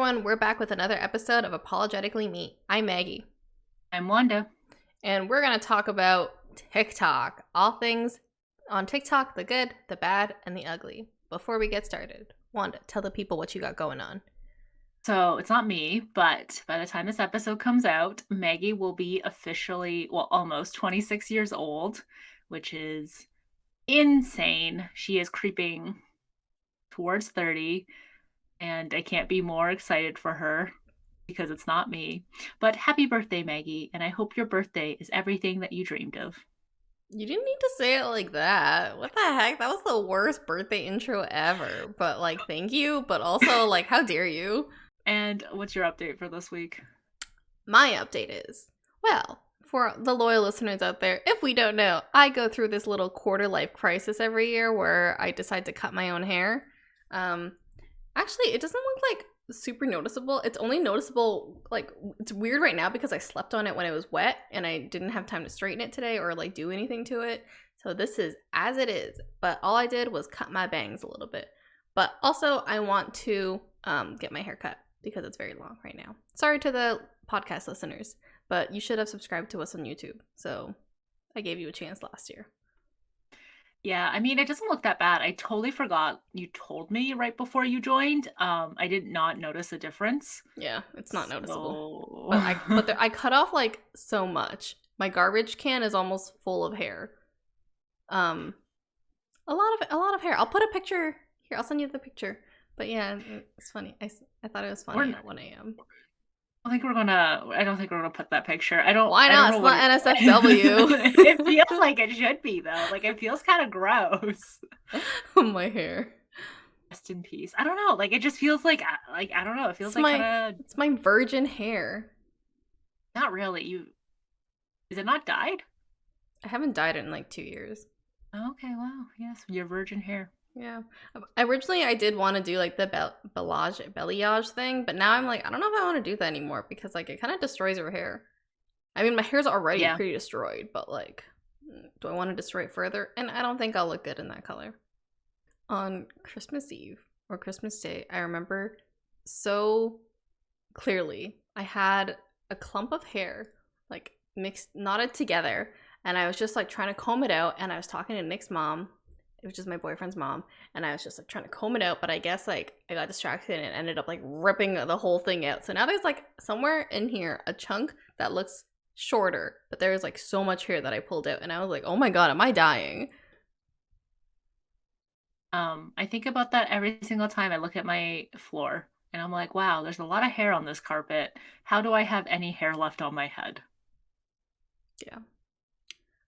everyone, we're back with another episode of Apologetically Me. I'm Maggie. I'm Wanda. And we're going to talk about TikTok. All things on TikTok, the good, the bad, and the ugly. Before we get started, Wanda, tell the people what you got going on. So it's not me, but by the time this episode comes out, Maggie will be officially, almost 26 years old, which is insane. She is creeping towards 30, and I can't be more excited for her because it's not me. But happy birthday, Maggie, and I hope your birthday is everything that you dreamed of. You didn't need to say it like that. What the heck? That was the worst birthday intro ever. But, thank you. But also, how dare you? And what's your update for this week? My update is, well, for the loyal listeners out there, if we don't know, I go through this little quarter life crisis every year where I decide to cut my own hair. Actually, it doesn't look super noticeable. It's only noticeable, it's weird right now because I slept on it when it was wet and I didn't have time to straighten it today or do anything to it. So this is as it is. But all I did was cut my bangs a little bit. But also I want to get my hair cut because it's very long right now. Sorry to the podcast listeners, but you should have subscribed to us on YouTube. So I gave you a chance last year. Yeah, I mean, it doesn't look that bad. I totally forgot you told me right before you joined. I did not notice a difference. Yeah, it's not noticeable. But I cut off so much. My garbage can is almost full of hair. A lot of hair. I'll put a picture here. I'll send you the picture. But yeah, it's funny. I thought it was funny at 1 a.m. I don't think we're gonna put that picture. Why not? It's not NSFW. It feels like it should be though. It feels kind of gross. My hair. Rest in peace. I don't know. It just feels I don't know. It feels it's my virgin hair. Not really. Is it not dyed? I haven't dyed it in 2 years. Okay, wow. Yes, your virgin hair. Yeah. Originally, I did want to do the balayage thing, but now I'm I don't know if I want to do that anymore because it kind of destroys your hair. I mean, my hair's already pretty destroyed, but do I want to destroy it further? And I don't think I'll look good in that color. On Christmas Eve or Christmas Day, I remember so clearly I had a clump of hair mixed, knotted together, and I was just trying to comb it out, and I was talking to Nick's mom, which is my boyfriend's mom, and I was just trying to comb it out, but I guess I got distracted and it ended up ripping the whole thing out. So now there's somewhere in here a chunk that looks shorter, but there's so much hair that I pulled out, and I was oh my god, am I dying? I think about that every single time I look at my floor, and I'm wow, there's a lot of hair on this carpet. How do I have any hair left on my head? Yeah.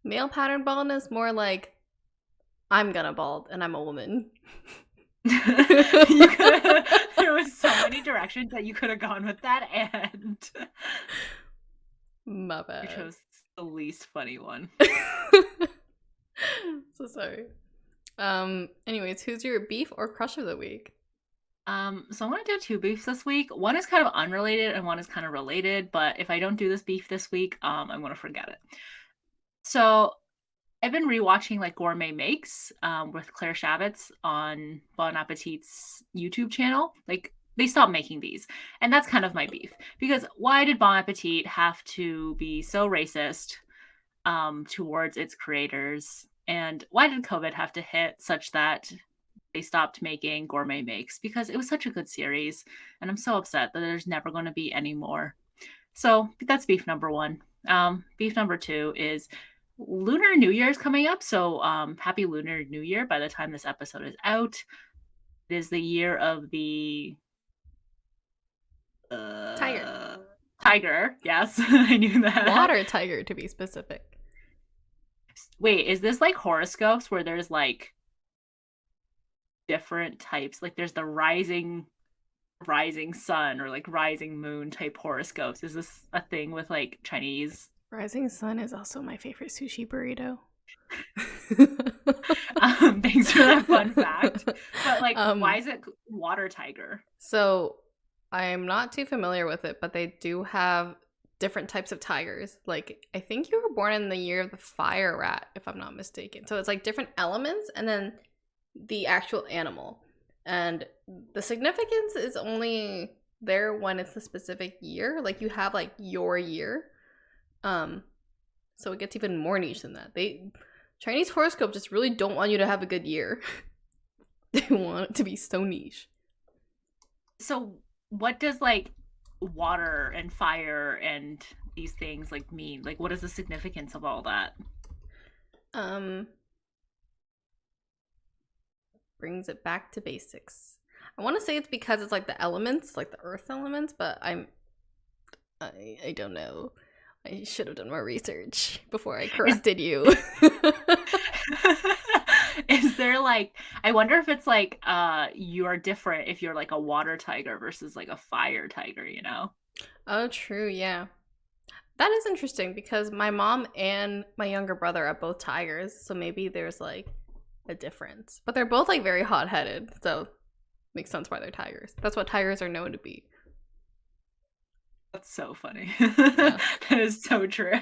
Male pattern baldness, more I'm gonna bald and I'm a woman. There was so many directions that you could have gone with that, and my bad. You chose the least funny one. So sorry. Anyways, who's your beef or crush of the week? So I'm gonna do two beefs this week. One is kind of unrelated and one is kind of related, but if I don't do this beef this week, I'm gonna forget it. So I've been rewatching Gourmet Makes with Claire Shavitz on Bon Appetit's YouTube channel. They stopped making these, and that's kind of my beef, because why did Bon Appetit have to be so racist towards its creators, and why did COVID have to hit such that they stopped making Gourmet Makes? Because it was such a good series, and I'm so upset that there's never going to be any more. So that's beef number one. Beef number two is Lunar New Year is coming up, so happy Lunar New Year by the time this episode is out. It is the year of the tiger. Yes, I knew that. Water tiger, to be specific. Wait, is this horoscopes where there's different types? There's the rising sun or rising moon type horoscopes. Is this a thing with Chinese? Rising sun is also my favorite sushi burrito. Thanks for that fun fact. But why is it water tiger? So I'm not too familiar with it, but they do have different types of tigers. I think you were born in the year of the fire rat, if I'm not mistaken. So it's different elements and then the actual animal. And the significance is only there when it's a specific year. Like you have like your year. So it gets even more niche than that. Chinese horoscope just really don't want you to have a good year. They want it to be so niche. So what does like water and fire and these things like mean? Like what is the significance of all that? Brings it back to basics. I want to say it's because it's like the elements, like the earth elements, but I don't know. I should have done more research before I corrected you. Is there like, I wonder if it's like you're different if you're like a water tiger versus like a fire tiger, you know? Oh, true, yeah. That is interesting because my mom and my younger brother are both tigers, so maybe there's like a difference. But they're both like very hot-headed, so makes sense why they're tigers. That's what tigers are known to be. That's so funny. Yeah. That is so true.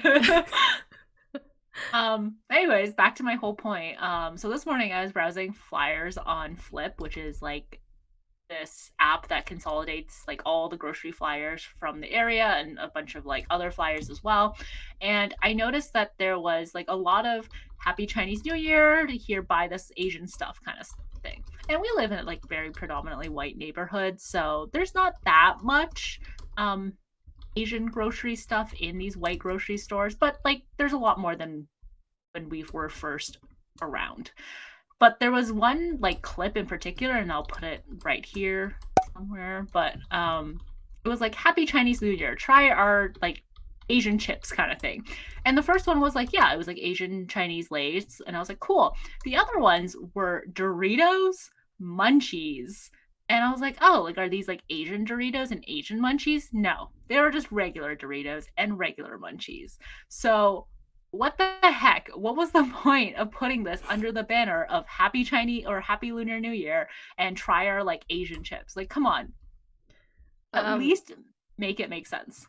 Anyways, back to my whole point. So this morning I was browsing flyers on Flip, which is like this app that consolidates like all the grocery flyers from the area and a bunch of like other flyers as well. And I noticed that there was like a lot of Happy Chinese New Year, to here buy this Asian stuff kind of thing. And we live in like very predominantly white neighborhoods, so there's not that much Asian grocery stuff in these white grocery stores, but like there's a lot more than when we were first around. But there was one like clip in particular, and I'll put it right here somewhere, but it was like Happy Chinese New Year, try our like Asian chips kind of thing. And the first one was like, yeah, it was like Asian Chinese Lays, and I was like, cool. The other ones were Doritos Munchies. And I was like, oh, like, are these like Asian Doritos and Asian Munchies? No, they were just regular Doritos and regular Munchies. So what the heck? What was the point of putting this under the banner of Happy Chinese or Happy Lunar New Year and try our like Asian chips? Like, come on. At least make it make sense.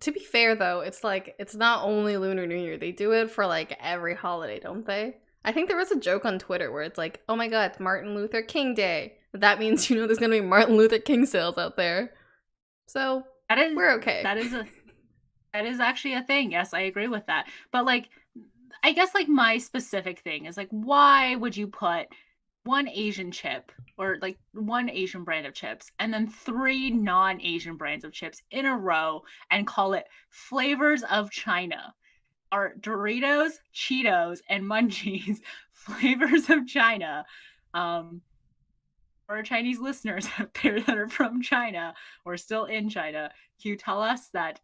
To be fair, though, it's like, it's not only Lunar New Year. They do it for like every holiday, don't they? I think there was a joke on Twitter where it's like, oh my god, it's Martin Luther King Day. That means, you know, there's going to be Martin Luther King sales out there. So, we're okay. That is actually a thing. Yes, I agree with that. But like, I guess like my specific thing is like, why would you put one Asian chip or like one Asian brand of chips and then 3 non-Asian brands of chips in a row and call it Flavors of China? Are Doritos, Cheetos, and Munchies flavors of China? For our Chinese listeners out there that are from China or still in China, can you tell us that,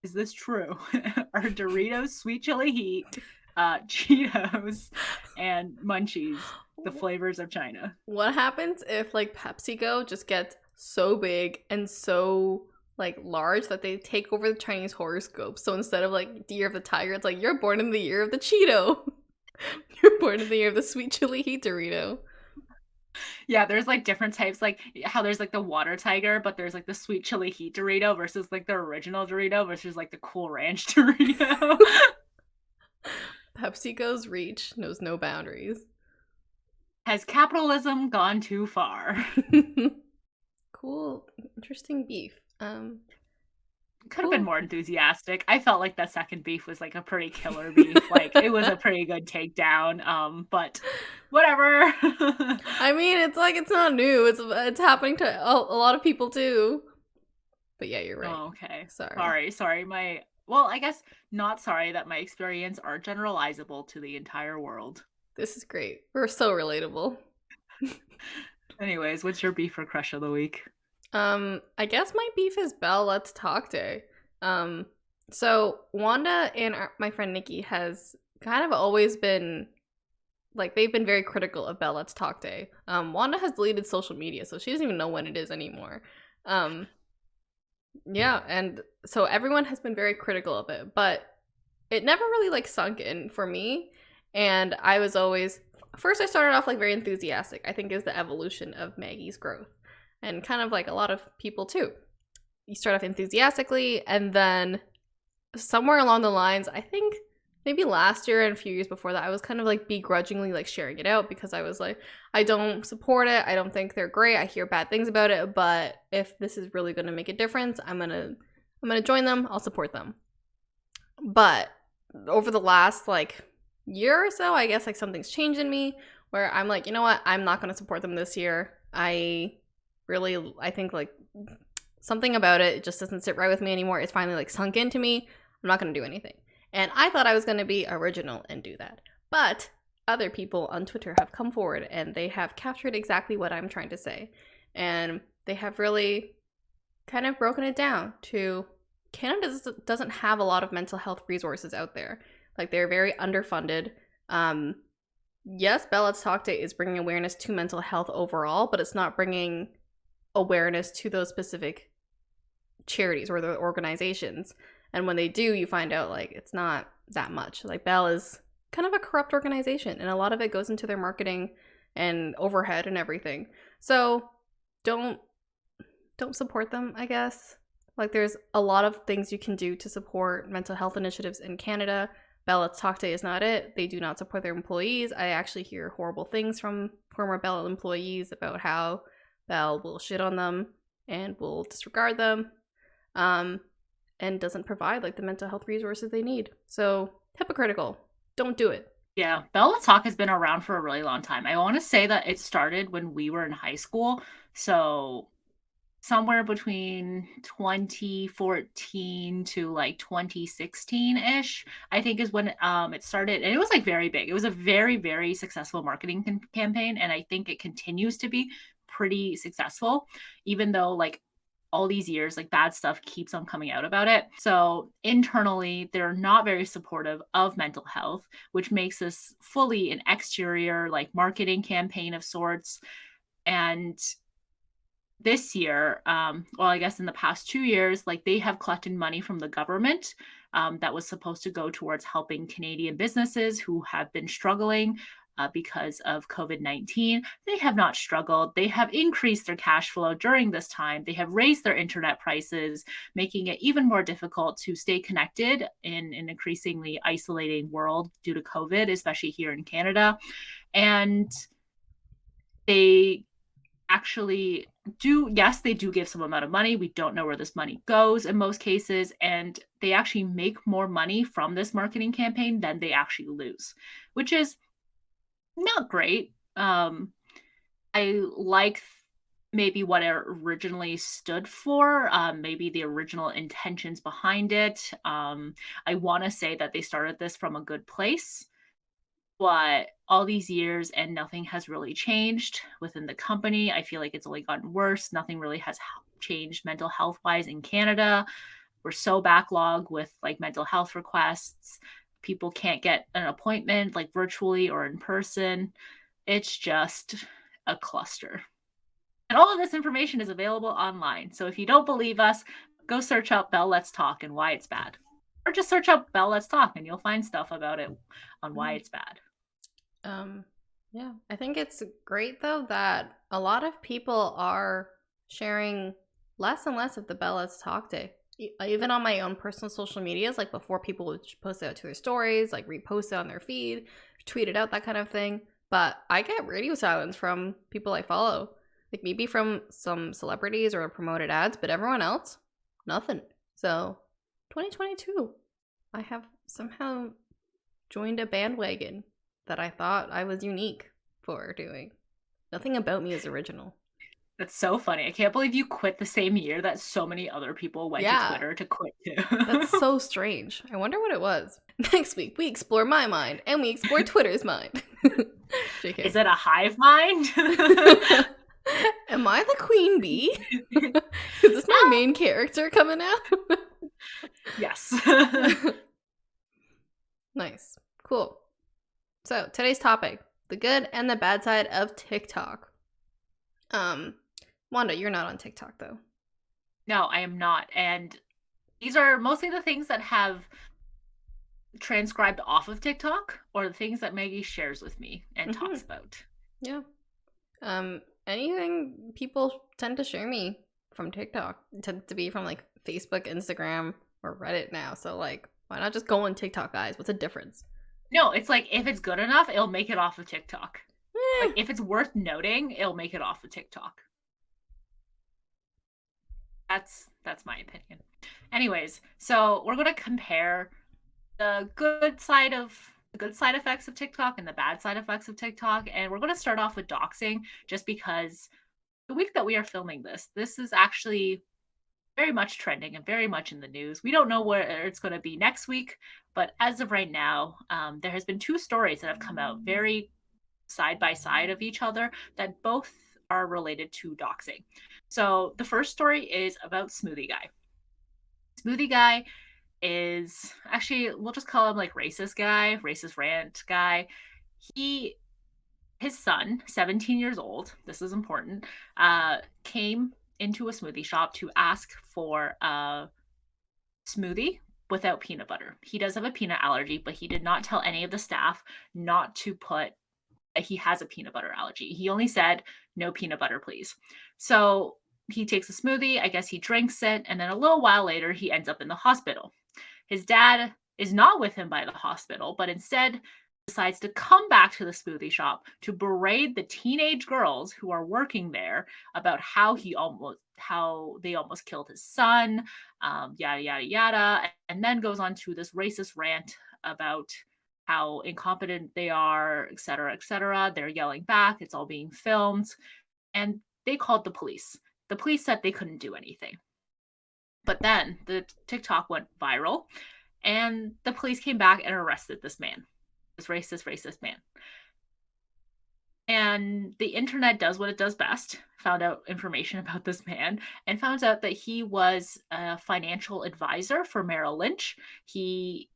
is this true? Are Doritos Sweet Chili Heat, Cheetos, and Munchies the flavors of China? What happens if like PepsiCo just gets so big and so like large that they take over the Chinese horoscope? So instead of like the year of the tiger, it's like, you're born in the year of the Cheeto. You're born in the year of the Sweet Chili Heat Dorito. Yeah, there's like different types, like how there's like the water tiger, but there's like the Sweet Chili Heat Dorito versus like the original Dorito versus like the Cool Ranch Dorito. PepsiCo's reach knows no boundaries. Has capitalism gone too far? Cool, interesting beef. Could have been more enthusiastic. I felt like the second beef was like a pretty killer beef. Like it was a pretty good takedown. But whatever. I mean, it's like, it's not new. It's happening to a lot of people too. But yeah, you're right. Oh, okay. Sorry. Well, I guess not sorry that my experience are generalizable to the entire world. This is great. We're so relatable. Anyways, what's your beef or crush of the week? I guess my beef is Belle Let's Talk Day. So Wanda and my friend Nikki has kind of always been, like, they've been very critical of Belle Let's Talk Day. Wanda has deleted social media, so she doesn't even know when it is anymore. Yeah, and so everyone has been very critical of it, but it never really, like, sunk in for me, and I was always, first I started off, like, very enthusiastic. I think is the evolution of Maggie's growth. And kind of like a lot of people too. You start off enthusiastically, and then somewhere along the lines, I think maybe last year and a few years before that, I was kind of like begrudgingly like sharing it out because I was like, I don't support it. I don't think they're great. I hear bad things about it, but if this is really going to make a difference, I'm going to join them. I'll support them. But over the last like year or so, I guess like something's changed in me where I'm like, you know what? I'm not going to support them this year. I think like something about it just doesn't sit right with me anymore. It's finally like sunk into me. I'm not going to do anything. And I thought I was going to be original and do that. But other people on Twitter have come forward and they have captured exactly what I'm trying to say. And they have really kind of broken it down to Canada doesn't have a lot of mental health resources out there. Like, they're very underfunded. Yes, Bell Let's Talk Day is bringing awareness to mental health overall, but it's not bringing awareness to those specific charities or the organizations. And when they do, you find out like it's not that much. Like, Bell is kind of a corrupt organization, and a lot of it goes into their marketing and overhead and everything. So don't support them, I guess. Like, there's a lot of things you can do to support mental health initiatives in Canada. Bell Let's Talk Day is not it. They do not support their employees. I actually hear horrible things from former Bell employees about how Bell will shit on them and will disregard them. And doesn't provide like the mental health resources they need. So hypocritical. Don't do it. Yeah, Bell Let's Talk has been around for a really long time. I want to say that it started when we were in high school. So somewhere between 2014 to like 2016-ish, I think is when it started. And it was like very big. It was a very, very successful marketing campaign. And I think it continues to be pretty successful, even though like all these years, like bad stuff keeps on coming out about it. So internally, they're not very supportive of mental health, which makes this fully an exterior, like marketing campaign of sorts. And this year, well, I guess in the past 2 years, like they have collected money from the government that was supposed to go towards helping Canadian businesses who have been struggling because of COVID-19. They have not struggled. They have increased their cash flow during this time. They have raised their internet prices, making it even more difficult to stay connected in an increasingly isolating world due to COVID, especially here in Canada. And they actually yes, they do give some amount of money. We don't know where this money goes in most cases. And they actually make more money from this marketing campaign than they actually lose, which is not great. I like maybe what it originally stood for, maybe the original intentions behind it. I want to say that they started this from a good place, but all these years and nothing has really changed within the company. I feel like it's only gotten worse. Nothing really has changed mental health wise in Canada. We're so backlogged with like mental health requests. People can't get an appointment like virtually or in person. It's just a cluster. And all of this information is available online. So if you don't believe us, go search up Bell Let's Talk and why it's bad. Or just search up Bell Let's Talk and you'll find stuff about it on why it's bad. Yeah. I think it's great though that a lot of people are sharing less and less of the Bell Let's Talk Day. Even on my own personal social medias, like before people would post it out to their stories, like repost it on their feed, tweet it out, that kind of thing. But I get radio silence from people I follow. Like maybe from some celebrities or promoted ads, but everyone else, nothing. So 2022, I have somehow joined a bandwagon that I thought I was unique for doing. Nothing about me is original. That's so funny. I can't believe you quit the same year that so many other people went to Twitter to quit too. That's so strange. I wonder what it was. Next week, we explore my mind and we explore Twitter's mind. JK. Is it a hive mind? Am I the queen bee? Is this my main character coming out? Yes. Nice. Cool. So, today's topic, the good and the bad side of TikTok. Wanda, you're not on TikTok though. No, I am not. And these are mostly the things that have transcribed off of TikTok or the things that Maggie shares with me and talks about. Yeah. Anything people tend to share me from TikTok tends to be from like Facebook, Instagram, or Reddit now. So like Why not just go on TikTok, guys? What's the difference? No, it's like if it's good enough, it'll make it off of TikTok. Eh. Like if it's worth noting, it'll make it off of TikTok. That's my opinion. Anyways, so we're gonna compare the good side effects of TikTok and the bad side effects of TikTok, and we're gonna start off with doxing, just because the week that we are filming this is actually very much trending and very much in the news. We don't know where it's going to be next week, but as of right now, there has been two stories that have come out very side by side of each other that both are related to doxing. So the first story is about Smoothie Guy. Smoothie Guy is actually, we'll just call him like racist rant guy. His son, 17 years old, this is important, came into a smoothie shop to ask for a smoothie without peanut butter. He does have a peanut allergy, but he did not tell any of the staff not to put he has a peanut butter allergy. He only said, no peanut butter, please. So he takes a smoothie, I guess he drinks it, and then a little while later, he ends up in the hospital. His dad is not with him by the hospital, but instead decides to come back to the smoothie shop to berate the teenage girls who are working there about how they almost killed his son, yada yada yada, and then goes on to this racist rant about how incompetent they are, etc., etc. They're yelling back. It's all being filmed, and they called the police. The police said they couldn't do anything. But then the TikTok went viral, and the police came back and arrested this man, this racist man. And the internet does what it does best, found out information about this man, and found out that he was a financial advisor for Merrill Lynch. He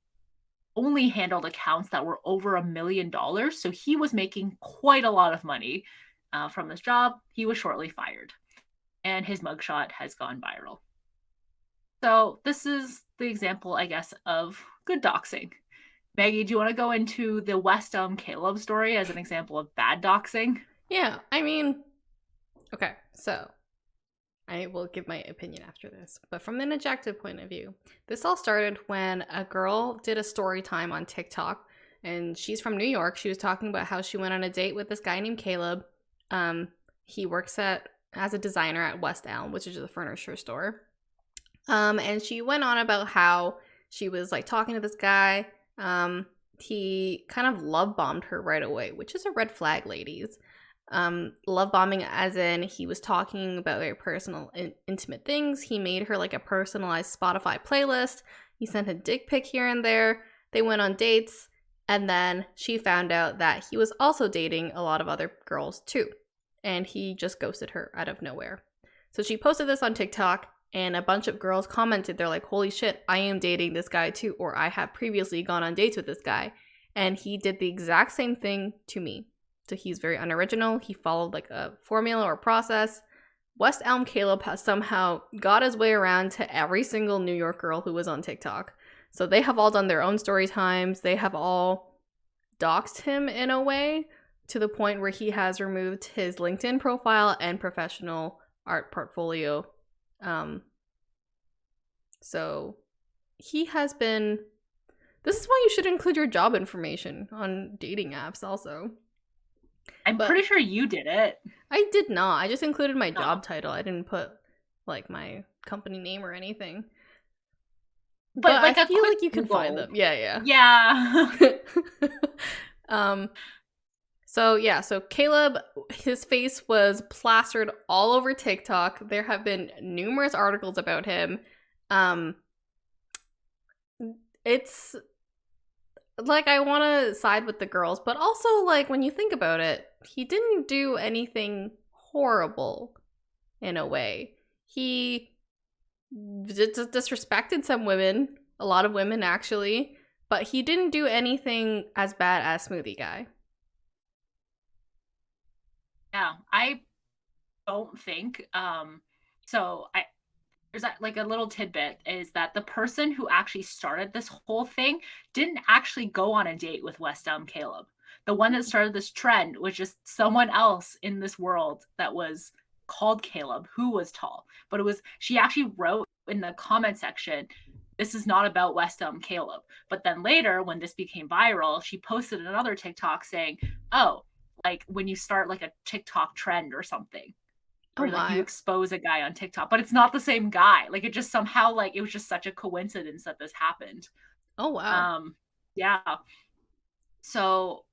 only handled accounts that were over $1 million, so he was making quite a lot of money from this job. He was shortly fired, and his mugshot has gone viral. So this is the example, I guess, of good doxing. Maggie, do you want to go into the West Elm Caleb story as an example of bad doxing? Yeah, I mean, okay, so I will give my opinion after this. But from an objective point of view, this all started when a girl did a story time on TikTok, and she's from New York. She was talking about how she went on a date with this guy named Caleb. He works as a designer at West Elm, which is a furniture store. And she went on about how she was like talking to this guy. He kind of love bombed her right away, which is a red flag, ladies. Love bombing as in he was talking about very personal and intimate things. He made her like a personalized Spotify playlist. He sent a dick pic here and there. They went on dates, and then she found out that he was also dating a lot of other girls too, and he just ghosted her out of nowhere. So she posted this on TikTok, and a bunch of girls commented. They're like, holy shit, I am dating this guy too, or I have previously gone on dates with this guy. And he did the exact same thing to me. So he's very unoriginal. He followed like a formula or process. West Elm Caleb has somehow got his way around to every single New York girl who was on TikTok. So they have all done their own story times. They have all doxed him in a way to the point where he has removed his LinkedIn profile and professional art portfolio. So he has been. This is why you should include your job information on dating apps also. I'm pretty sure you did it. I did not. I just included my job title. I didn't put like my company name or anything. But like I feel like you can find them. Yeah. So Caleb, his face was plastered all over TikTok. There have been numerous articles about him. It's like I want to side with the girls, but also like when you think about it, he didn't do anything horrible in a way. He disrespected some women, a lot of women actually, but he didn't do anything as bad as Smoothie Guy. Yeah, I don't think there's like a little tidbit is that the person who actually started this whole thing didn't actually go on a date with West Elm Caleb. The one that started this trend was just someone else in this world that was called Caleb, who was tall. But she actually wrote in the comment section, this is not about West Elm Caleb. But then later, when this became viral, she posted another TikTok saying, oh, like when you start like a TikTok trend or something, Oh or like you my. expose a guy on TikTok, but it's not the same guy. Like it just somehow, like it was just such a coincidence that this happened. Oh wow. Yeah. So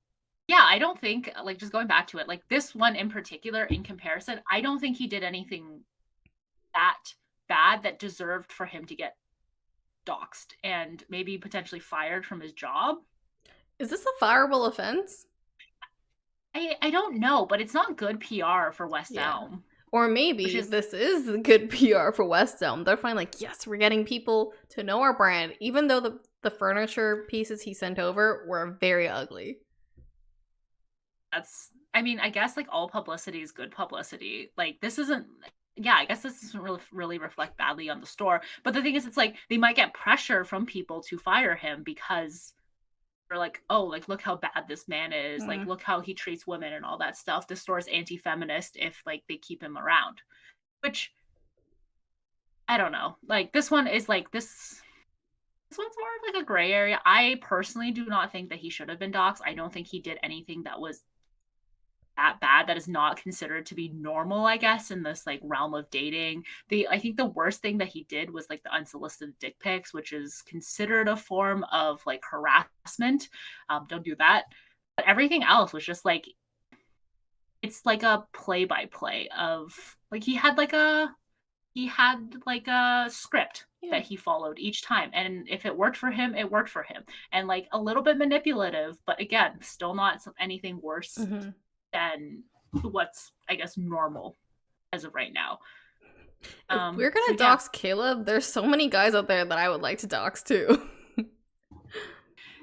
yeah, I don't think, like, just going back to it, like this one in particular, in comparison, I don't think he did anything that bad that deserved for him to get doxxed and maybe potentially fired from his job. Is this a fireable offense? I don't know, but it's not good PR for West Yeah. Elm. Or Which maybe is, this is good PR for West Elm. They're finally like, yes, we're getting people to know our brand, even though the furniture pieces he sent over were very ugly. that's, I mean, I guess like all publicity is good publicity. Like this isn't, yeah, I guess this doesn't really reflect badly on the store. But the thing is, it's like they might get pressure from people to fire him because they're like, oh, like look how bad this man is. Like look how he treats women and all that stuff. The store is anti-feminist if like they keep him around. Which I don't know. Like this one is like this one's more of like a gray area. I personally do not think that he should have been doxxed. I don't think he did anything that was that bad that is not considered to be normal, I guess, in this like realm of dating. I think the worst thing that he did was like the unsolicited dick pics, which is considered a form of like harassment. Don't do that. But everything else was just like, it's like a play by play of like he had like a script that he followed each time, and if it worked for him, it worked for him. And like a little bit manipulative, but again, still not anything worse than what's, I guess, normal as of right now. If we're gonna dox Caleb, there's so many guys out there that I would like to dox too.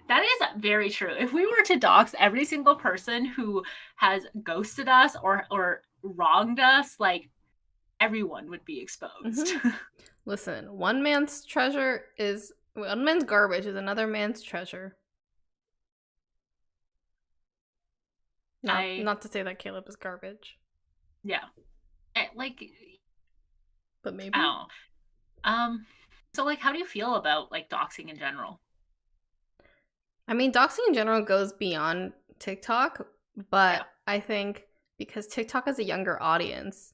That is very true. If we were to dox every single person who has ghosted us or wronged us, like everyone would be exposed. Listen, one man's garbage is another man's treasure. Not to say that Caleb is garbage. Yeah. Like, but maybe. I don't know. So like, how do you feel about like doxing in general? I mean, doxing in general goes beyond TikTok, but I think because TikTok has a younger audience,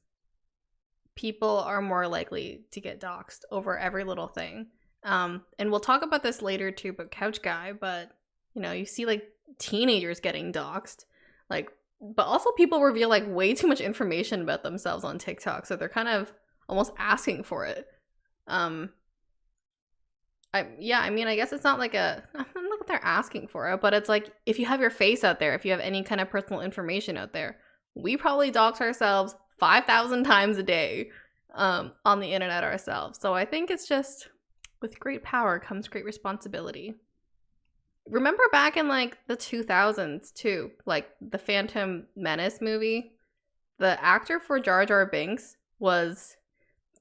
people are more likely to get doxed over every little thing. And we'll talk about this later too, but Couch Guy, but you know, you see like teenagers getting doxed, like, but also people reveal like way too much information about themselves on TikTok, so they're kind of almost asking for it. I mean, I guess it's not like I don't know what they're asking for it, but it's like if you have your face out there, if you have any kind of personal information out there, we probably dox ourselves 5,000 times a day on the internet ourselves. So I think it's just, with great power comes great responsibility. Remember back in like the 2000s too, like the Phantom Menace movie, the actor for Jar Jar Binks was,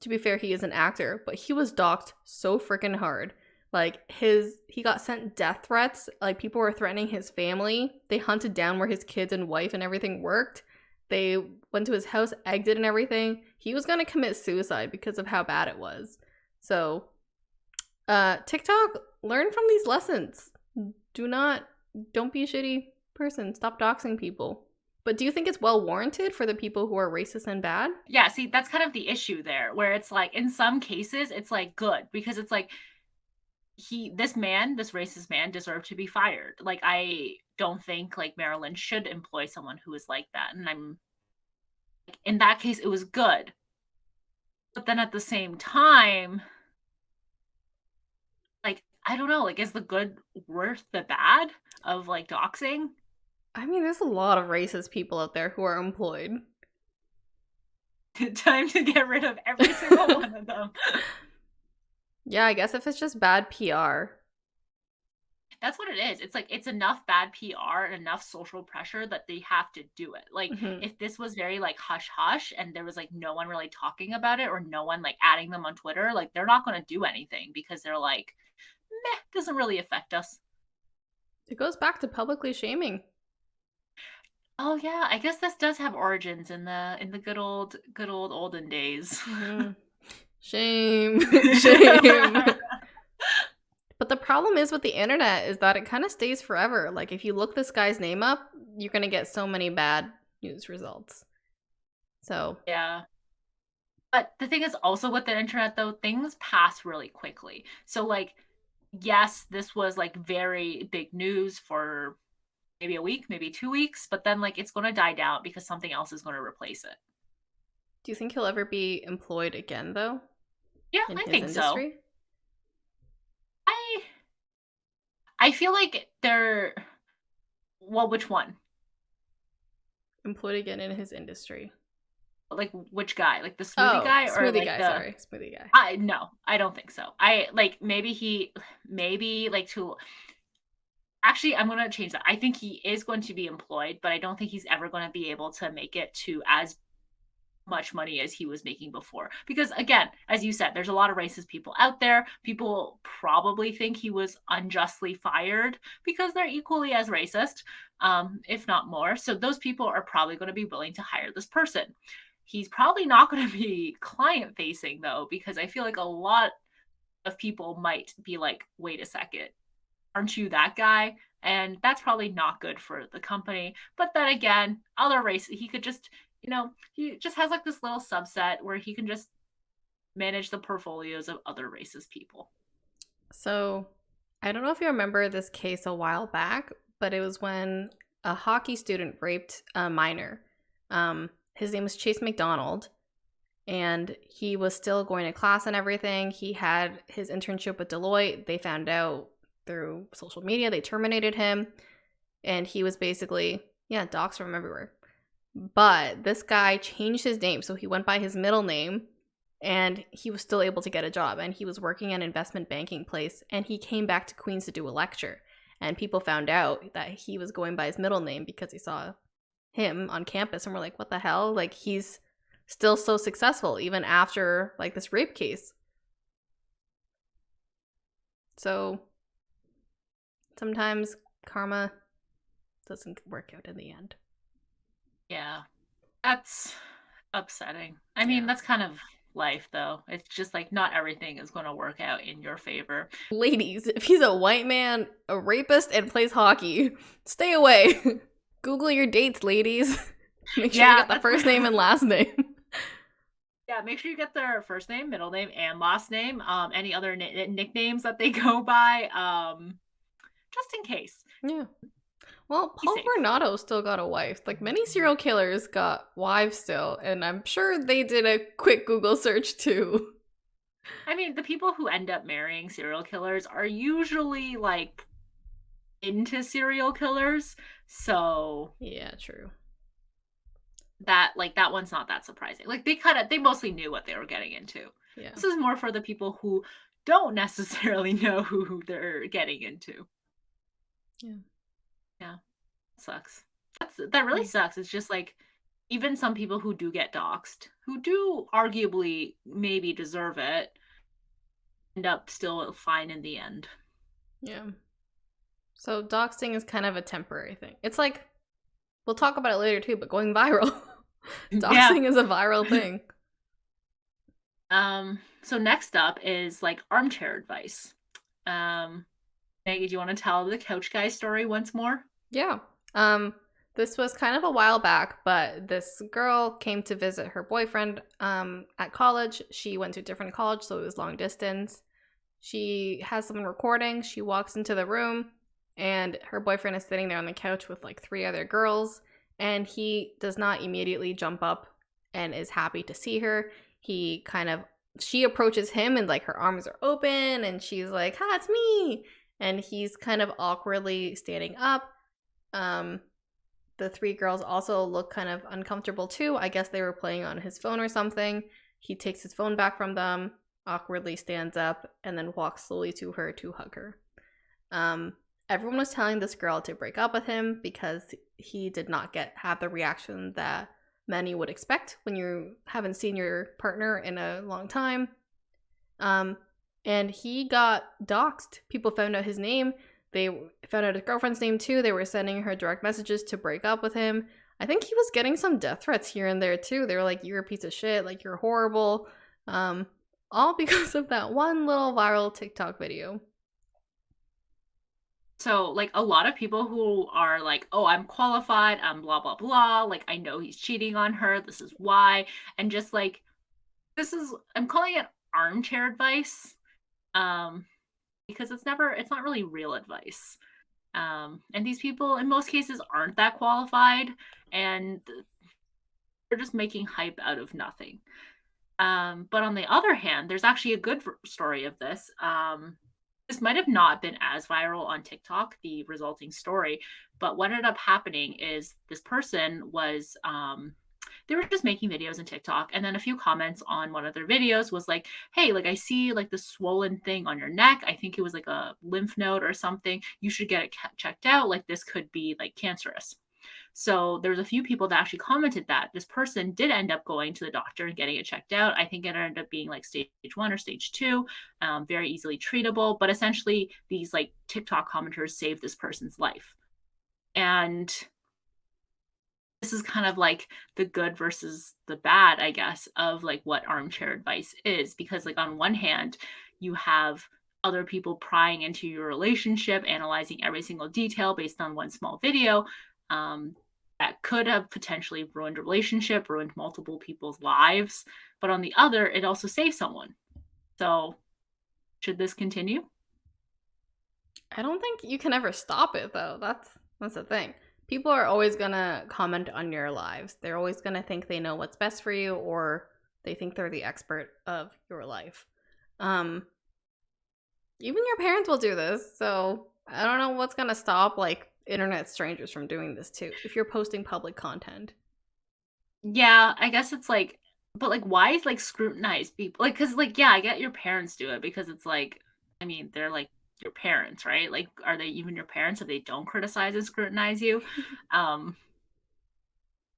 to be fair, he is an actor, but he was doxed so freaking hard. Like he got sent death threats. Like people were threatening his family. They hunted down where his kids and wife and everything worked. They went to his house, egged it and everything. He was gonna commit suicide because of how bad it was. So, TikTok, learn from these lessons. Don't be a shitty person. Stop doxing people. But do you think it's well warranted for the people who are racist and bad? Yeah, see, that's kind of the issue there, where it's like in some cases it's like good because it's like this racist man deserved to be fired. Like I don't think like Maryland should employ someone who is like that. And I'm like, in that case it was good. But then at the same time, like I don't know, like is the good worth the bad of like doxing? I mean, there's a lot of racist people out there who are employed. Time to get rid of every single one of them. Yeah, I guess if it's just bad PR. That's what it is. It's like it's enough bad PR and enough social pressure that they have to do it. Like if this was very like hush hush and there was like no one really talking about it or no one like adding them on Twitter, like they're not going to do anything because they're like, meh, doesn't really affect us. It goes back to publicly shaming. Oh yeah, I guess this does have origins in the good old olden days. Shame. Shame. But the problem is with the internet is that it kind of stays forever. Like, if you look this guy's name up, you're going to get so many bad news results. So. Yeah. But the thing is also with the internet, though, things pass really quickly. So, like, yes, this was, like, very big news for maybe a week, maybe 2 weeks, but then, like, it's going to die down because something else is going to replace it. Do you think he'll ever be employed again, though? Yeah, in I his think industry? so. I feel like they're... Well, which one? Employed again in his industry. Like, which guy? Like the smoothie guy, or smoothie like guy, the... sorry. Smoothie guy. No, I don't think so. Maybe like to... Actually, I'm going to change that. I think he is going to be employed, but I don't think he's ever going to be able to make it to as much money as he was making before. Because again, as you said, there's a lot of racist people out there. People probably think he was unjustly fired because they're equally as racist, if not more. So those people are probably going to be willing to hire this person. He's probably not going to be client facing though, because I feel like a lot of people might be like, wait a second, aren't you that guy? And that's probably not good for the company. But then again, other races, he could just, he just has like this little subset where he can just manage the portfolios of other racist people. So, I don't know if you remember this case a while back, but it was when a hockey student raped a minor. His name was Chase McDonald, and he was still going to class and everything. He had his internship with Deloitte. They found out through social media. They terminated him, and he was basically, doxxed from everywhere. But this guy changed his name, so he went by his middle name, and he was still able to get a job, and he was working at an investment banking place, and he came back to Queens to do a lecture, and people found out that he was going by his middle name because they saw him on campus and were like, what the hell? Like, he's still so successful even after like this rape case. So sometimes karma doesn't work out in the end. Yeah, that's upsetting. I mean, that's kind of life though. It's just like not everything is going to work out in your favor. Ladies, if he's a white man, a rapist, and plays hockey, stay away. Google your dates, ladies. Make sure you get the first name and last name. Yeah, make sure you get their first name, middle name, and last name. Any other nicknames that they go by, just in case. Yeah. Well, Paul Bernardo still got a wife. Like, many serial killers got wives still, and I'm sure they did a quick Google search too. I mean, the people who end up marrying serial killers are usually like into serial killers, so yeah, true. That one's not that surprising. Like they mostly knew what they were getting into. Yeah. This is more for the people who don't necessarily know who they're getting into. Yeah, sucks. That really sucks. It's just like, even some people who do get doxxed, who do arguably maybe deserve it, end up still fine in the end. Yeah. So doxing is kind of a temporary thing. It's like, we'll talk about it later too, but going viral. Doxing is a viral thing. So next up is like armchair advice. Maggie, do you want to tell the couch guy story once more? Yeah. This was kind of a while back, but this girl came to visit her boyfriend at college. She went to a different college, so it was long distance. She has someone recording. She walks into the room, and her boyfriend is sitting there on the couch with like 3 other girls, and he does not immediately jump up and is happy to see her. She approaches him, and like her arms are open, and she's like, "Hi, it's me." And he's kind of awkwardly standing up. The 3 girls also look kind of uncomfortable too. I guess they were playing on his phone or something. He takes his phone back from them, awkwardly stands up, and then walks slowly to her to hug her. Everyone was telling this girl to break up with him because he did not have the reaction that many would expect when you haven't seen your partner in a long time. And he got doxxed. People found out his name. They found out his girlfriend's name too. They were sending her direct messages to break up with him. I think he was getting some death threats here and there too. They were like, "You're a piece of shit. Like, you're horrible." All because of that one little viral TikTok video. So, like, a lot of people who are like, oh, I'm qualified, I'm blah, blah, blah. Like, I know he's cheating on her. This is why. And just like, I'm calling it armchair advice. Um, because it's not really real advice. And these people, in most cases, aren't that qualified. And they're just making hype out of nothing. But on the other hand, there's actually a good story of this. This might have not been as viral on TikTok, the resulting story, but what ended up happening is this person was they were just making videos on TikTok, and then a few comments on one of their videos was like, "Hey, like I see like this swollen thing on your neck. I think it was like a lymph node or something. You should get it checked out. Like this could be like cancerous." So there's a few people that actually commented that this person did end up going to the doctor and getting it checked out. I think it ended up being like stage 1 or stage 2, very easily treatable. But essentially, these like TikTok commenters saved this person's life. And this is kind of like the good versus the bad, I guess, of like what armchair advice is. Because, like, on one hand, you have other people prying into your relationship, analyzing every single detail based on one small video. That could have potentially ruined a relationship, ruined multiple people's lives. But on the other, it also saved someone. So, should this continue? I don't think you can ever stop it though. That's the thing. People are always gonna comment on your lives. They're always gonna think they know what's best for you, or they think they're the expert of your life. Um, Even your parents will do this, so I don't know what's gonna stop like internet strangers from doing this too. If you're posting public content, Yeah, I guess it's like, but like, why like scrutinize people? Like, cause like, yeah, I get your parents do it because it's like, I mean, they're like your parents, right? Like, are they even your parents if they don't criticize and scrutinize you? Um,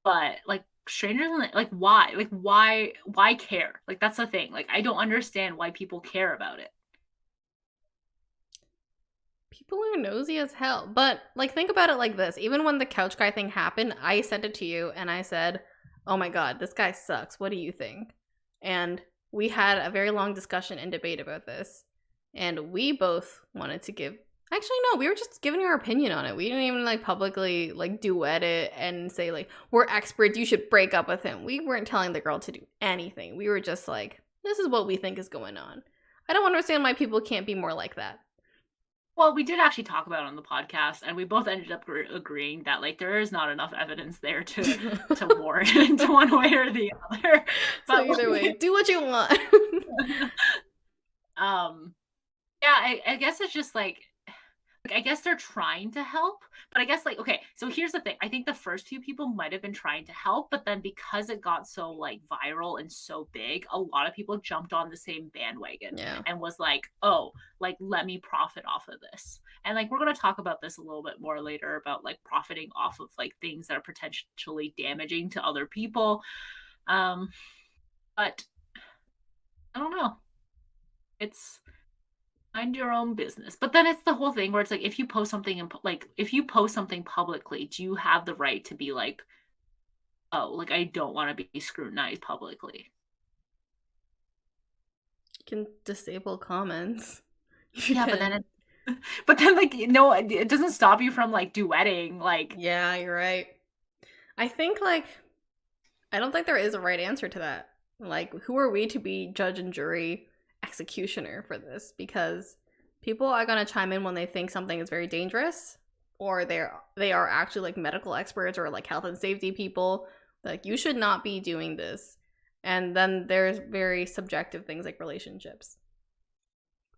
but like strangers, like why? Like, why care? Like, that's the thing. Like, I don't understand why people care about it. people are nosy as hell. But like, think about it like this: even when the couch guy thing happened, I sent it to you and I said, "Oh my god, this guy sucks. What do you think?" And we had a very long discussion and debate about this, and we both wanted to give. Actually, no, we were just giving our opinion on it. We didn't even like publicly like duet it and say like we're experts. You should break up with him. We weren't telling the girl to do anything. We were just like, this is what we think is going on. I don't understand why people can't be more like that. Well, we did actually talk about it on the podcast, and we both ended up agreeing that like there is not enough evidence there to warrant into one way or the other. So But either way, like, do what you want. um, yeah, I guess it's just like I guess they're trying to help, but I guess like okay, so here's the thing. I think the first few people might have been trying to help, but then because it got so like viral and so big, a lot of people jumped on the same bandwagon Yeah. and was like, "Oh, like let me profit off of this." And like we're going to talk about this a little bit more later about like profiting off of like things that are potentially damaging to other people. Um but I don't know. It's mind your own business. But then it's the whole thing where it's like if you post something in like if you post something publicly, do you have the right to be like, "Oh, like I don't want to be scrutinized publicly?" You can disable comments. You Yeah, can. but then like no, it doesn't stop you from like duetting like Yeah, you're right. I think like I don't think there is a right answer to that. Like, who are we to be judge and jury executioner for this? Because people are gonna chime in when they think something is very dangerous, or they are actually like medical experts or like health and safety people. Like, you should not be doing this. And then there's very subjective things like relationships.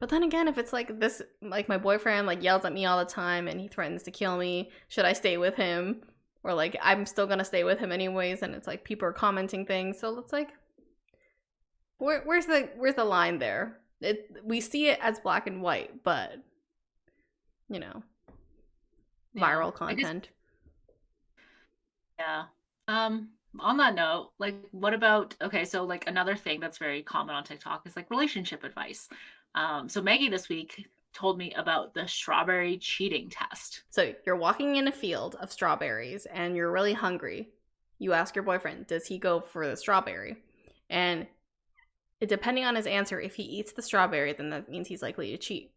But then again, if it's like this, like my boyfriend like yells at me all the time and he threatens to kill me, should I stay with him? Or like I'm still gonna stay with him anyways, and it's like people are commenting things, so it's like where's the line there? We see it as black and white, but you know, yeah. viral I guess content. yeah. On that note, like what about okay, so like another thing that's very common on TikTok is like relationship advice. So Maggie this week told me about the strawberry cheating test. So you're walking in a field of strawberries and you're really hungry. You ask your boyfriend, does he go for the strawberry? And depending on his answer, if he eats the strawberry, then that means he's likely to cheat.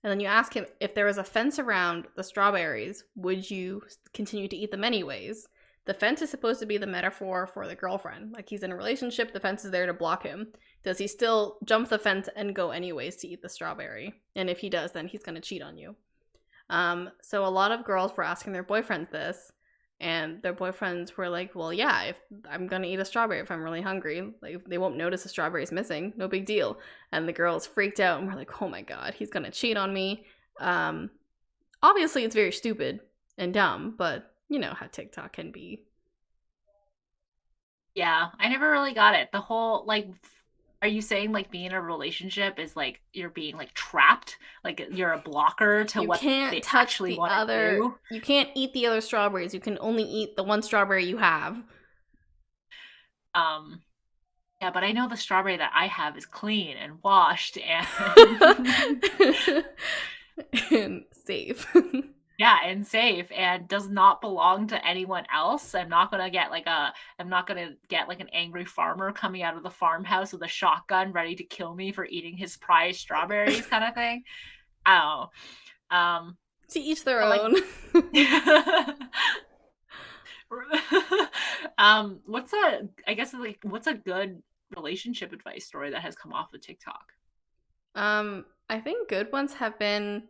And then you ask him, if there was a fence around the strawberries, would you continue to eat them anyways? The fence is supposed to be the metaphor for the girlfriend. Like, he's in a relationship, the fence is there to block him. Does he still jump the fence and go anyways to eat the strawberry? And if he does, then he's going to cheat on you. So a lot of girls were asking their boyfriends this, and their boyfriends were like, well, yeah, if I'm going to eat a strawberry if I'm really hungry, like, they won't notice the strawberry's missing. No big deal. And the girls freaked out and were like, oh my God, he's going to cheat on me. Obviously, it's very stupid and dumb, but you know how TikTok can be. Yeah, I never really got it. The whole, like, are you saying like being in a relationship is like you're being like trapped? Like you're a blocker to what they actually want to do? You can't eat the other strawberries. You can only eat the one strawberry you have. Yeah, but I know the strawberry that I have is clean and washed and and safe. Yeah, and safe and does not belong to anyone else. I'm not gonna get like an angry farmer coming out of the farmhouse with a shotgun ready to kill me for eating his prized strawberries kind of thing. I don't know. To each their own. What's a good relationship advice story that has come off of TikTok? I think good ones have been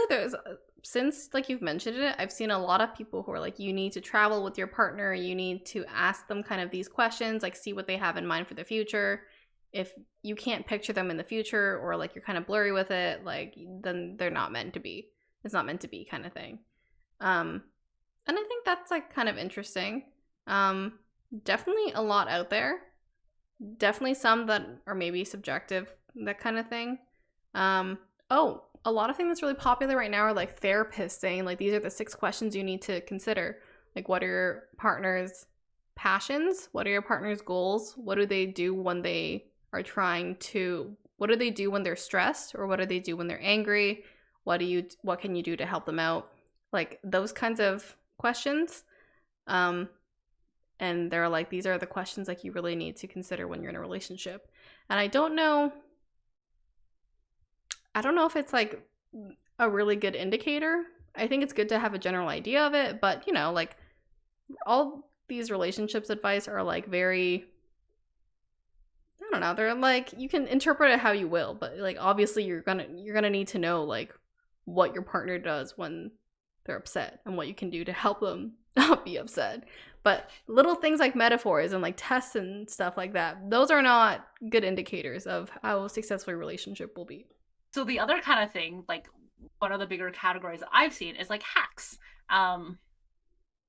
there's since like you've mentioned it, I've seen a lot of people who are like, you need to travel with your partner, you need to ask them kind of these questions, like see what they have in mind for the future. If you can't picture them in the future, or like you're kind of blurry with it, like then they're not meant to be. It's not meant to be, kind of thing. And I think that's like kind of interesting. Definitely a lot out there. Definitely some that are maybe subjective, that kind of thing. A lot of things that's really popular right now are like therapists saying like, these are the 6 questions you need to consider. Like, what are your partner's passions? What are your partner's goals? What do they do when they are what do they do when they're stressed? Or what do they do when they're angry? What can you do to help them out? Like those kinds of questions. And they're like, these are the questions like you really need to consider when you're in a relationship. And I don't know if it's like a really good indicator. I think it's good to have a general idea of it, but you know, like all these relationships advice are like very, I don't know, they're like, you can interpret it how you will, but like obviously you're gonna need to know like what your partner does when they're upset and what you can do to help them not be upset. But little things like metaphors and like tests and stuff like that, those are not good indicators of how successful a relationship will be. So the other kind of thing, like one of the bigger categories I've seen is like hacks.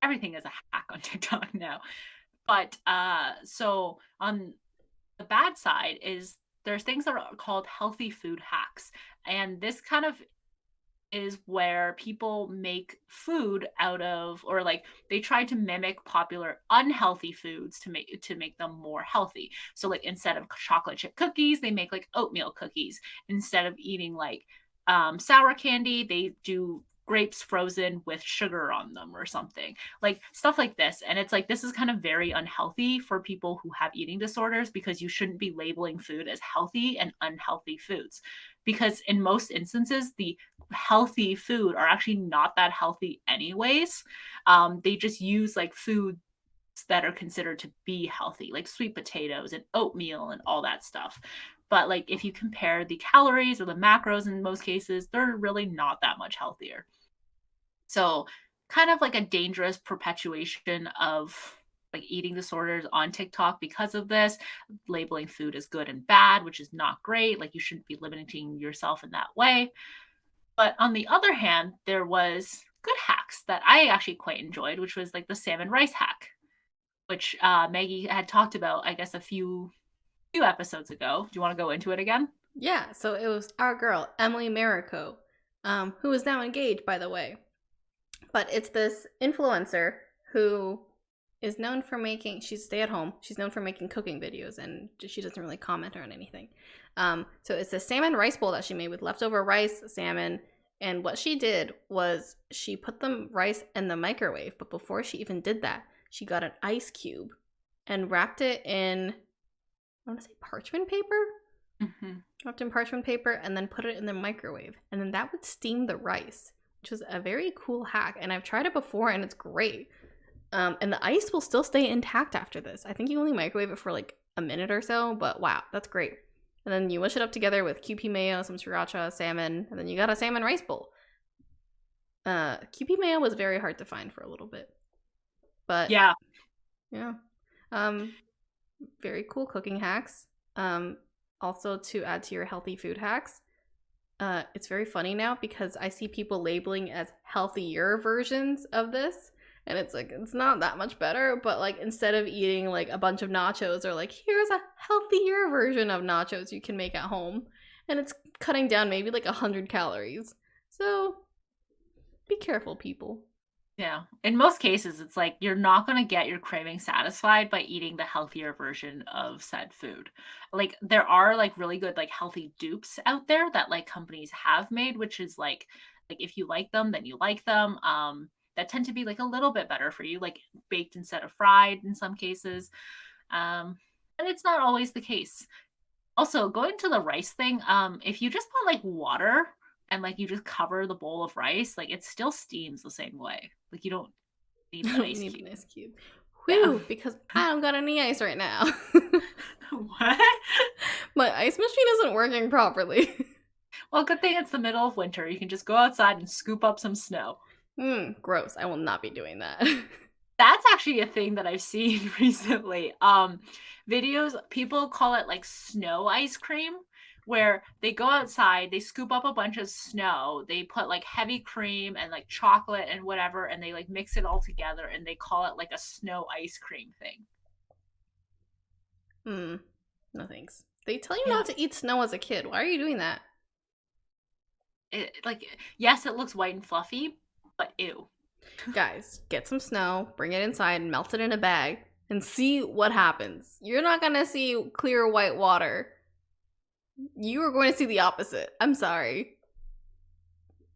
Everything is a hack on TikTok now. But so on the bad side is there's things that are called healthy food hacks. And this kind of is where people make food out of, or like they try to mimic popular unhealthy foods to make them more healthy. So like instead of chocolate chip cookies, they make like oatmeal cookies. Instead of eating like sour candy, they do grapes frozen with sugar on them or something, like stuff like this. And it's like, this is kind of very unhealthy for people who have eating disorders, because you shouldn't be labeling food as healthy and unhealthy foods, because in most instances the healthy food are actually not that healthy anyways. They just use like foods that are considered to be healthy, like sweet potatoes and oatmeal and all that stuff. But like if you compare the calories or the macros, in most cases they're really not that much healthier. So kind of like a dangerous perpetuation of like eating disorders on TikTok because of this, labeling food as good and bad, which is not great. Like you shouldn't be limiting yourself in that way. But on the other hand, there was good hacks that I actually quite enjoyed, which was like the salmon rice hack, which Maggie had talked about, I guess, a few episodes ago. Do you want to go into it again? Yeah, so it was our girl, Emily Marico, who is now engaged, by the way. But it's this influencer who is known for she's stay at home. She's known for making cooking videos, and she doesn't really comment on anything. So it's a salmon rice bowl that she made with leftover rice, salmon, and what she did was she put the rice in the microwave, but before she even did that, she got an ice cube and wrapped it in, I want to say parchment paper, Wrapped in parchment paper, and then put it in the microwave. And then that would steam the rice, which was a very cool hack. And I've tried it before, and it's great. And the ice will still stay intact after this. I think you only microwave it for like a minute or so, but wow, that's great. And then you mush it up together with QP mayo, some sriracha, salmon, and then you got a salmon rice bowl. QP mayo was very hard to find for a little bit. But yeah. Very cool cooking hacks. Also, to add to your healthy food hacks, it's very funny now because I see people labeling as healthier versions of this, and it's like, it's not that much better, but like instead of eating like a bunch of nachos, or like, here's a healthier version of nachos you can make at home, and it's cutting down maybe like 100 calories. So be careful, people. Yeah. In most cases, it's like you're not going to get your craving satisfied by eating the healthier version of said food. Like there are like really good like healthy dupes out there that like companies have made, which is like if you like them, then you like them. That tend to be like a little bit better for you, like baked instead of fried in some cases. And it's not always the case. Also, going to the rice thing, if you just put like water and like you just cover the bowl of rice, like it still steams the same way. Like you don't need an ice cube. An ice cube. Whew, yeah. Because I don't got any ice right now. What? My ice machine isn't working properly. Well, good thing it's the middle of winter. You can just go outside and scoop up some snow. Gross. I will not be doing that. That's actually a thing that I've seen recently. Videos, people call it like snow ice cream, where they go outside, they scoop up a bunch of snow, they put like heavy cream and like chocolate and whatever, and they like mix it all together, and they call it like a snow ice cream thing. No thanks. They tell you not to eat snow as a kid. Why are you doing that? Yes, it looks white and fluffy, but ew. Guys, get some snow, bring it inside, and melt it in a bag, and see what happens. You're not gonna see clear white water. You are going to see the opposite. I'm sorry.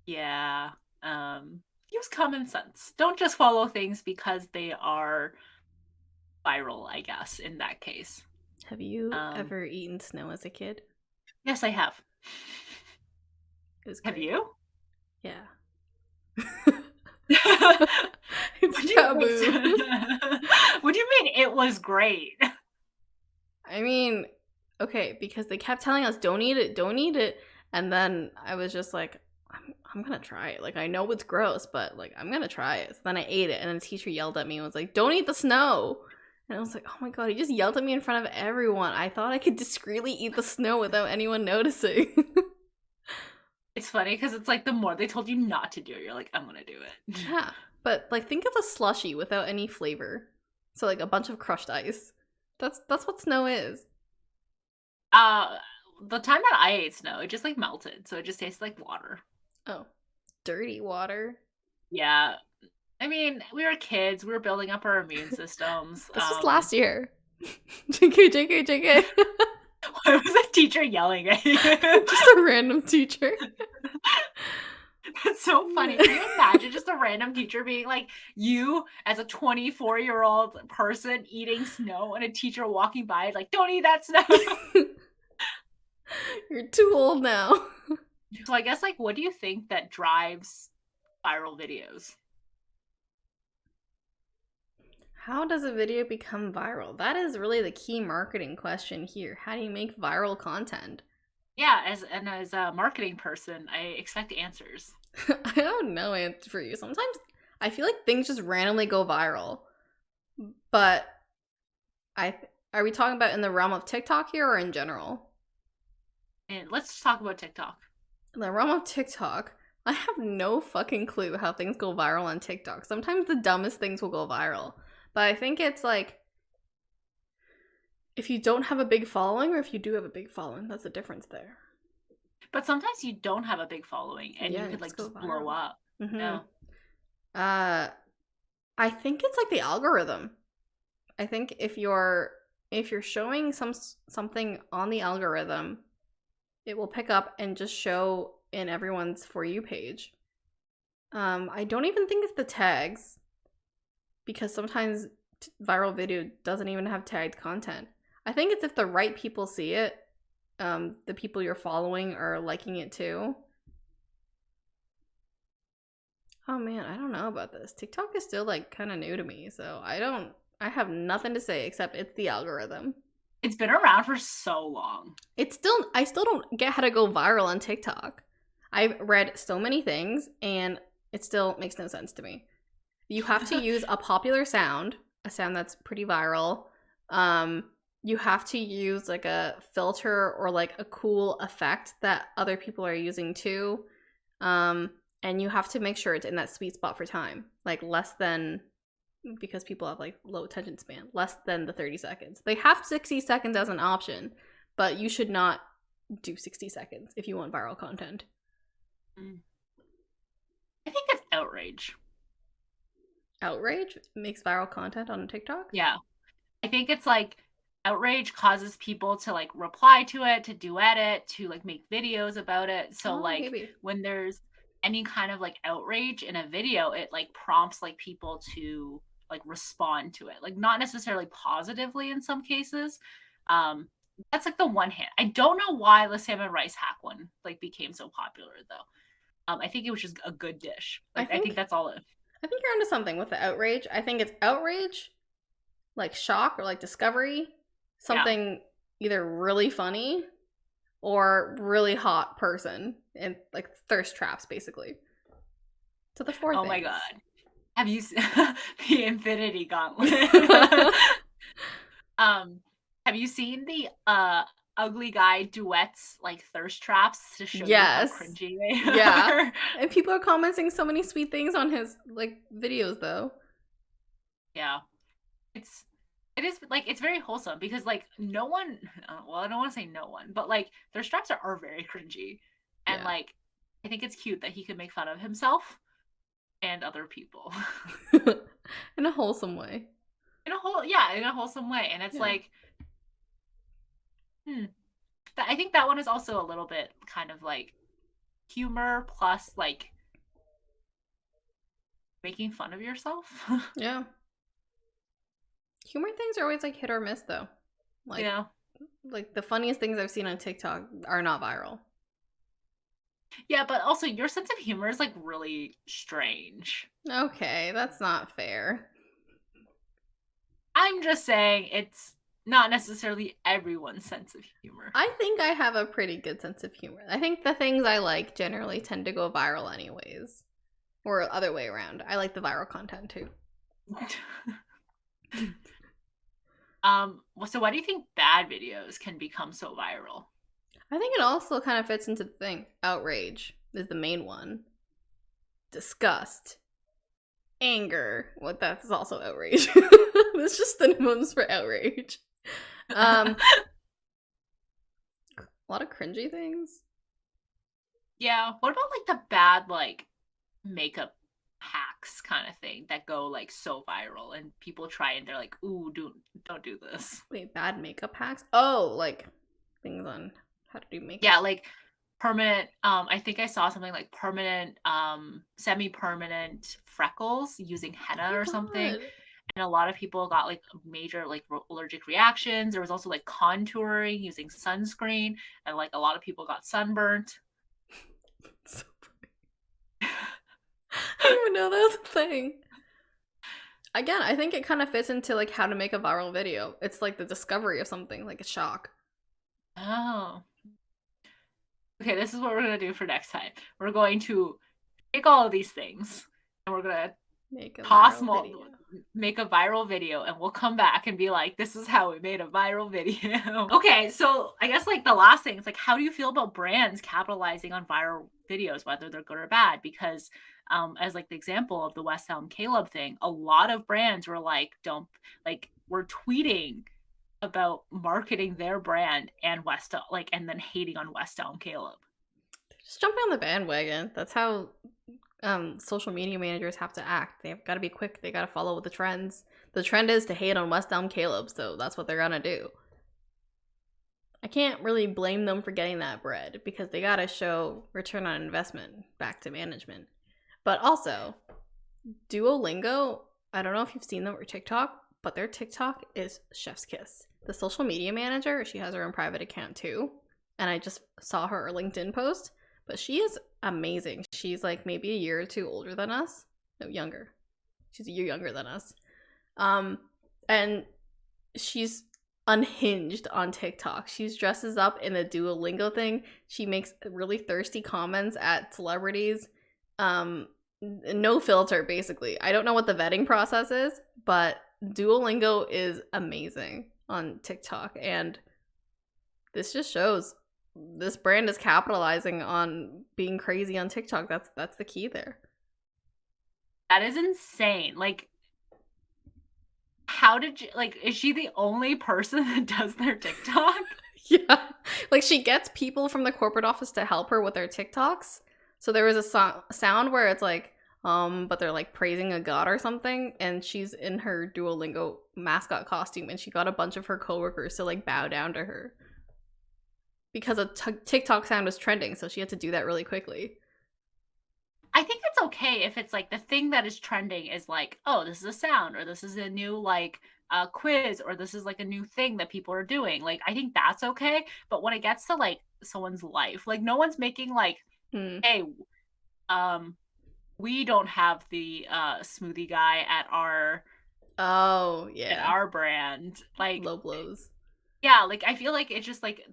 Yeah. Use common sense. Don't just follow things because they are viral, I guess, in that case. Have you ever eaten snow as a kid? Yes, I have. Have you? Yeah. It's taboo. What do you mean it was great? I mean, okay, because they kept telling us don't eat it, and then I was just like, I'm gonna try it. Like, I know it's gross, but like I'm gonna try it. So then I ate it, and then the teacher yelled at me and was like, don't eat the snow. And I was like, oh my god, he just yelled at me in front of everyone. I thought I could discreetly eat the snow without anyone noticing. It's funny because it's like the more they told you not to do it, you're like, I'm gonna do it. Yeah, but like think of a slushie without any flavor. So like a bunch of crushed ice. That's what snow is. The time that I ate snow, it just like melted, so it just tastes like water. Oh, dirty water. Yeah, I mean, we were kids. We were building up our immune systems. This was last year. JK. Why was a teacher yelling at you? Just a random teacher. That's so funny. Can you imagine just a random teacher being like, you as a 24-year-old person eating snow, and a teacher walking by like, don't eat that snow. You're too old now. So I guess like, what do you think that drives viral videos? How does a video become viral? That is really the key marketing question here. How do you make viral content? Yeah, as a marketing person, I expect answers. I have no answer for you. Sometimes I feel like things just randomly go viral. But are we talking about in the realm of TikTok here or in general? And let's talk about TikTok. In the realm of TikTok, I have no fucking clue how things go viral on TikTok. Sometimes the dumbest things will go viral. But I think it's like, if you don't have a big following or if you do have a big following, that's the difference there. But sometimes you don't have a big following and you could like just blow up. Mm-hmm. Yeah. I think it's like the algorithm. I think if you're showing something on the algorithm, it will pick up and just show in everyone's For You page. I don't even think it's the tags, because sometimes viral video doesn't even have tagged content. I think it's if the right people see it, the people you're following are liking it too. Oh man, I don't know about this. TikTok is still like kind of new to me, so I have nothing to say except it's the algorithm. It's been around for so long. I still don't get how to go viral on TikTok. I've read so many things and it still makes no sense to me. You have to use a popular sound, a sound that's pretty viral. You have to use like a filter or like a cool effect that other people are using too. And you have to make sure it's in that sweet spot for time, like less than, because people have like low attention span, less than the 30 seconds. They have 60 seconds as an option, but you should not do 60 seconds if you want viral content. I think it's outrage. Outrage makes viral content on TikTok? Yeah. I think it's like outrage causes people to like reply to it, to duet it, to like make videos about it. So Maybe. when there's any kind of like outrage in a video, it like prompts like people to like respond to it, like not necessarily positively in some cases. That's like the one hand. I don't know why the salmon rice hack one like became so popular though. I think it was just a good dish. Like I think that's all it. I think you're onto something with the outrage. I think it's outrage, like shock or like discovery, something either really funny or really hot person, and like thirst traps basically. So the four things. Oh my god. Have you seen the Infinity Gauntlet? Have you seen the ugly guy duets like thirst traps to show you how cringy they are? Yeah. And people are commenting so many sweet things on his like videos though. Yeah. It is like it's very wholesome because like no one well, I don't want to say no one, but like thirst traps are very cringy. And like I think it's cute that he could make fun of himself and other people. In a wholesome way. In a wholesome way. And it's like I think that one is also a little bit kind of like humor plus like making fun of yourself. Yeah. Humor things are always like hit or miss though. Like, like the funniest things I've seen on TikTok are not viral. Yeah, but also your sense of humor is like really strange. Okay, that's not fair. I'm just saying it's not necessarily everyone's sense of humor. I think I have a pretty good sense of humor. I think the things I like generally tend to go viral anyways. Or other way around. I like the viral content too. So why do you think bad videos can become so viral? I think it also kind of fits into the thing. Outrage is the main one. Disgust. Anger. Well, that's also outrage. It's just synonyms for outrage. A lot of cringy things. Yeah. What about like the bad like makeup hacks kind of thing that go like so viral and people try and they're like, ooh, don't do this. Wait, bad makeup hacks? Oh, like things on how to do makeup. Yeah, like permanent I think I saw something like permanent semi-permanent freckles using henna or something. And a lot of people got like major like allergic reactions. There was also like contouring using sunscreen, and like a lot of people got sunburnt. So funny. I didn't even know that was a thing. Again, I think it kind of fits into like how to make a viral video. It's like the discovery of something, like a shock. Oh. Okay, this is what we're going to do for next time. We're going to take all of these things and we're going to make a viral video, and we'll come back and be like, this is how we made a viral video. Okay, so I guess like the last thing is like, how do you feel about brands capitalizing on viral videos, whether they're good or bad? Because as like the example of the West Elm Caleb thing, a lot of brands were like, we're tweeting about marketing their brand and West Elm, like, and then hating on West Elm Caleb. Just jumping on the bandwagon. That's how social media managers have to act. They've got to be quick. They got to follow with the trends. The trend is to hate on West Elm Caleb, so that's what they're gonna do. I can't really blame them for getting that bread because they got to show return on investment back to management. But also, Duolingo, I don't know if you've seen them or TikTok, but their TikTok is chef's kiss. The social media manager, she has her own private account too. and I just saw her LinkedIn post, but she is amazing. She's like maybe a year or two older than us. No, younger. She's a year younger than us. And she's unhinged on TikTok. She dresses up in the Duolingo thing. She makes really thirsty comments at celebrities. No filter, basically. I don't know what the vetting process is, but Duolingo is amazing on TikTok, and this just shows this brand is capitalizing on being crazy on TikTok. That's the key there. That is insane. Like, how did you, like, is she the only person that does their TikTok? Yeah. Like, she gets people from the corporate office to help her with their TikToks. So there was a sound where it's like, but they're like praising a god or something, and she's in her Duolingo mascot costume, and she got a bunch of her coworkers to like bow down to her because a TikTok sound was trending, so she had to do that really quickly. I think it's okay if it's like the thing that is trending is like, oh, this is a sound, or this is a new like quiz, or this is like a new thing that people are doing. Like, I think that's okay. But when it gets to like someone's life, like no one's making like, hey, we don't have the smoothie guy at our brand. Like, low blows. Yeah, like I feel like it's just like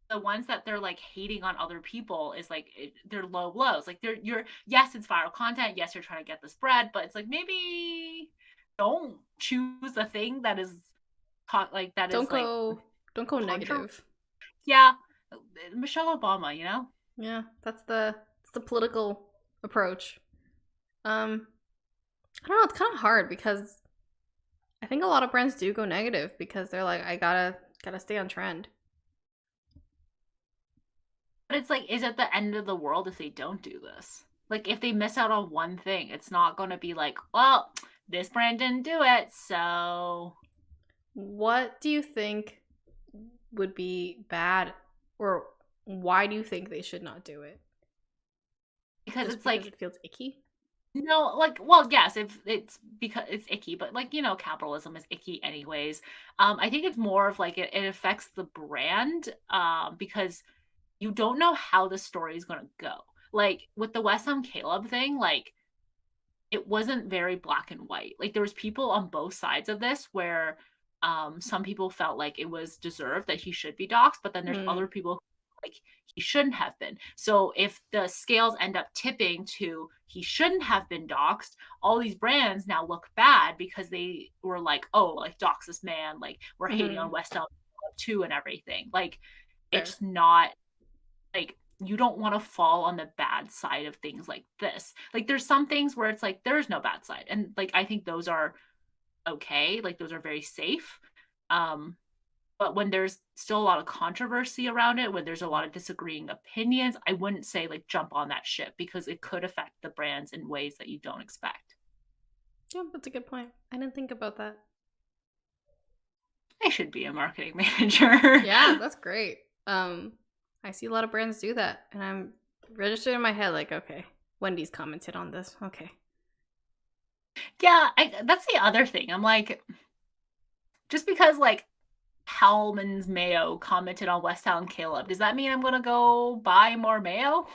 the ones that they're like hating on other people is like they're low blows. Like you're yes, it's viral content. Yes, you're trying to get the spread, but it's like maybe don't choose the thing that is like that don't is go, like don't go negative. Yeah, Michelle Obama, you know. Yeah, that's the political approach. I don't know. It's kind of hard because I think a lot of brands do go negative because they're like, I gotta stay on trend. But it's like, is it the end of the world if they don't do this? Like, if they miss out on one thing, it's not going to be like, well, this brand didn't do it, so. What do you think would be bad, or why do you think they should not do it? Because Just it's because like it feels icky? No, like, well, yes, if it's because it's icky, but like, capitalism is icky anyways. I think it's more of like it affects the brand, because you don't know how the story is going to go. Like with the West Ham Caleb thing, like it wasn't very black and white. Like there was people on both sides of this where some people felt like it was deserved that he should be doxxed, but then there's other people who like he shouldn't have been. So if the scales end up tipping to he shouldn't have been doxxed, all these brands now look bad because they were like, oh, like dox this man, like we're hating on West Ham too and everything. Like Fair. it's not like you don't want to fall on the bad side of things like this. Like there's some things where it's like there's no bad side, and like I think those are okay, like those are very safe. But when there's still a lot of controversy around it, when there's a lot of disagreeing opinions, I wouldn't say like jump on that ship because it could affect the brands in ways that you don't expect. Yeah, that's a good point. I didn't think about that. I should be a marketing manager. Yeah, that's great. I see a lot of brands do that, and I'm registered in my head like, okay, Wendy's commented on this. Okay. Yeah, that's the other thing. I'm like, just because like Hellman's Mayo commented on West Ham Caleb, does that mean I'm gonna go buy more mayo?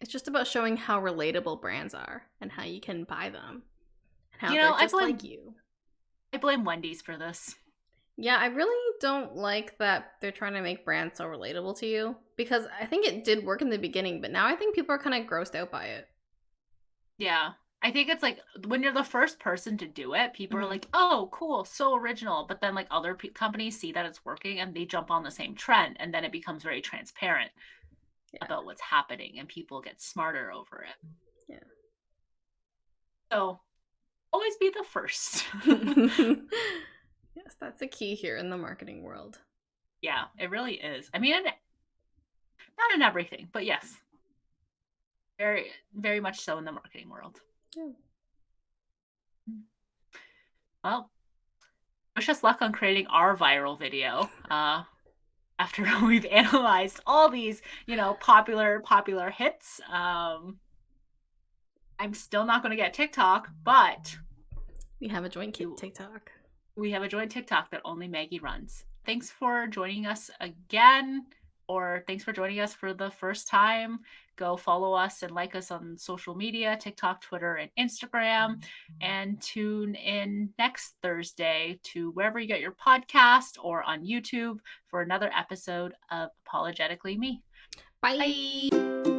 It's just about showing how relatable brands are and how you can buy them and how they're just like you. I blame Wendy's for this. Yeah, I really don't like that they're trying to make brands so relatable to you, because I think it did work in the beginning, but now I think people are kind of grossed out by it. Yeah. I think it's like when you're the first person to do it, people are like, oh, cool, so original. But then like other companies see that it's working and they jump on the same trend, and then it becomes very transparent about what's happening and people get smarter over it. Yeah. So always be the first. Yes, that's a key here in the marketing world. Yeah, it really is. I mean, not in everything, but yes. Very, very much so in the marketing world. Yeah. Well, wish us luck on creating our viral video. After we've analyzed all these, popular hits. I'm still not going to get TikTok, but we have a joint TikTok. We have a joint TikTok that only Maggie runs. thanks for joining us again, or thanks for joining us for the first time. Go follow us and like us on social media, TikTok, Twitter, and Instagram. And tune in next Thursday to wherever you get your podcast or on YouTube for another episode of Apologetically Me. Bye. Bye.